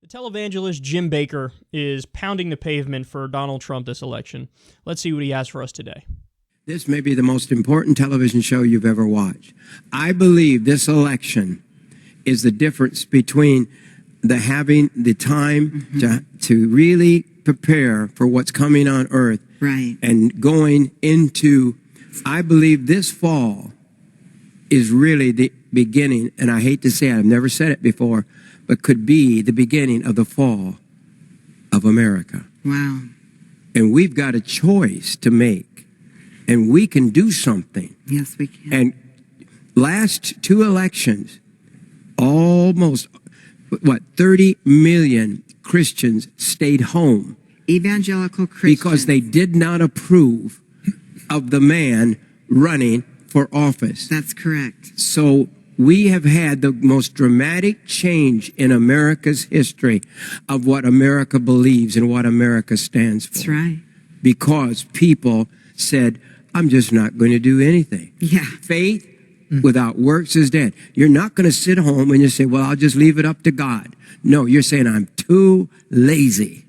The televangelist Jim Bakker is pounding the pavement for Donald Trump this election. Let's see what he has for us today. This may be the most important television show you've ever watched. I believe this election is the difference between having the time to really prepare for what's coming on earth, right, and going into, I believe this fall is really the beginning, and I hate to say it, I've never said it before, but could be the beginning of the fall of America. Wow. And we've got a choice to make, and we can do something. Yes, we can. And last two elections, almost, 30 million Christians stayed home. Evangelical Christians. Because they did not approve of the man running for office. That's correct. So we have had the most dramatic change in America's history of what America believes and what America stands for. That's right. Because people said, I'm just not going to do anything. Yeah. Faith without works is dead. You're not going to sit home and you say, well, I'll just leave it up to God. No, you're saying I'm too lazy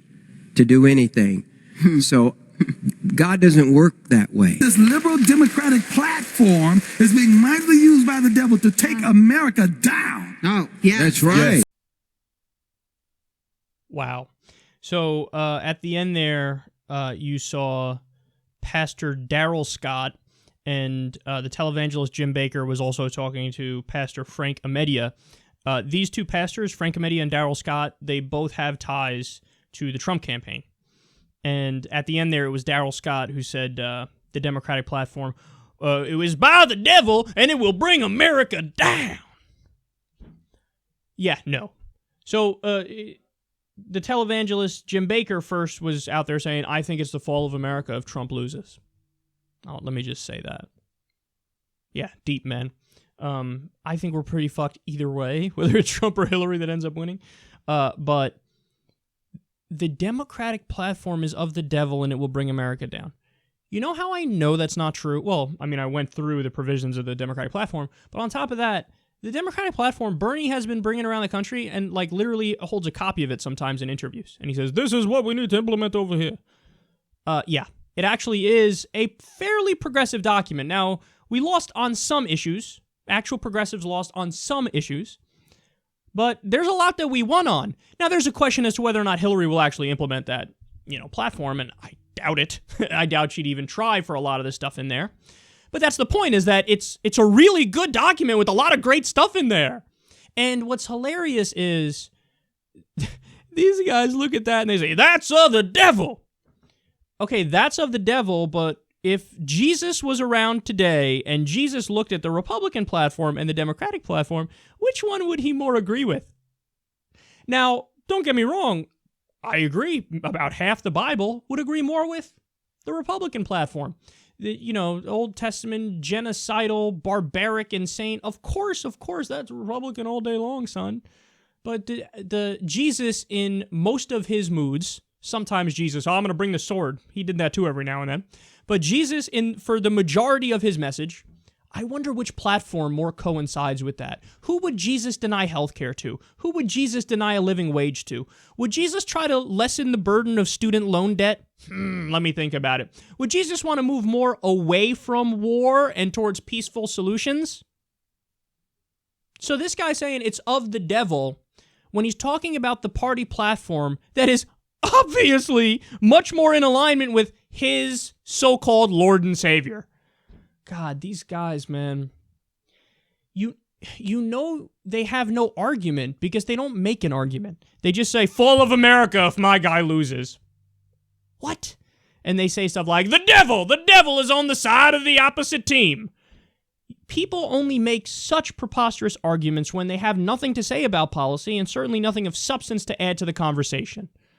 to do anything. So God doesn't work that way. This liberal democratic platform is being mightily used by the devil to take America down. Oh, yeah. That's right. Yes. Wow. So at the end there, you saw Pastor Darrell Scott, and the televangelist Jim Bakker was also talking to Pastor Frank Amedia. These two pastors, Frank Amedia and Darrell Scott, they both have ties to the Trump campaign. And at the end there, it was Darrell Scott who said the Democratic platform, it was by the devil and it will bring America down. Yeah, no. So the televangelist Jim Bakker first was out there saying, I think it's the fall of America if Trump loses. Oh, let me just say that. Yeah, deep, man. I think we're pretty fucked either way, whether it's Trump or Hillary that ends up winning. But the Democratic platform is of the devil and it will bring America down. You know how I know that's not true? Well, I mean, I went through the provisions of the Democratic platform, but on top of that, the Democratic platform, Bernie has been bringing around the country and like literally holds a copy of it sometimes in interviews. And he says, this is what we need to implement over here. Yeah, it actually is a fairly progressive document. Now, we lost on some issues. Actual progressives lost on some issues. But there's a lot that we won on. Now, there's a question as to whether or not Hillary will actually implement that, platform, and I doubt it. I doubt she'd even try for a lot of this stuff in there. But that's the point, is that it's a really good document with a lot of great stuff in there. And what's hilarious is these guys look at that and they say, that's of the devil. Okay, that's of the devil, but if Jesus was around today and Jesus looked at the Republican platform and the Democratic platform, which one would he more agree with? Now, don't get me wrong. I agree. About half the Bible would agree more with the Republican platform. The, Old Testament, genocidal, barbaric, insane. Of course, that's Republican all day long, son. But the Jesus in most of his moods, sometimes Jesus, I'm going to bring the sword. He did that too every now and then. But Jesus, for the majority of his message, I wonder which platform more coincides with that. Who would Jesus deny healthcare to? Who would Jesus deny a living wage to? Would Jesus try to lessen the burden of student loan debt? Let me think about it. Would Jesus want to move more away from war and towards peaceful solutions? So this guy's saying it's of the devil when he's talking about the party platform that is obviously much more in alignment with his so-called Lord and Savior. God, these guys, man, you know they have no argument because they don't make an argument. They just say, fall of America if my guy loses. What? And they say stuff like, the devil is on the side of the opposite team. People only make such preposterous arguments when they have nothing to say about policy and certainly nothing of substance to add to the conversation.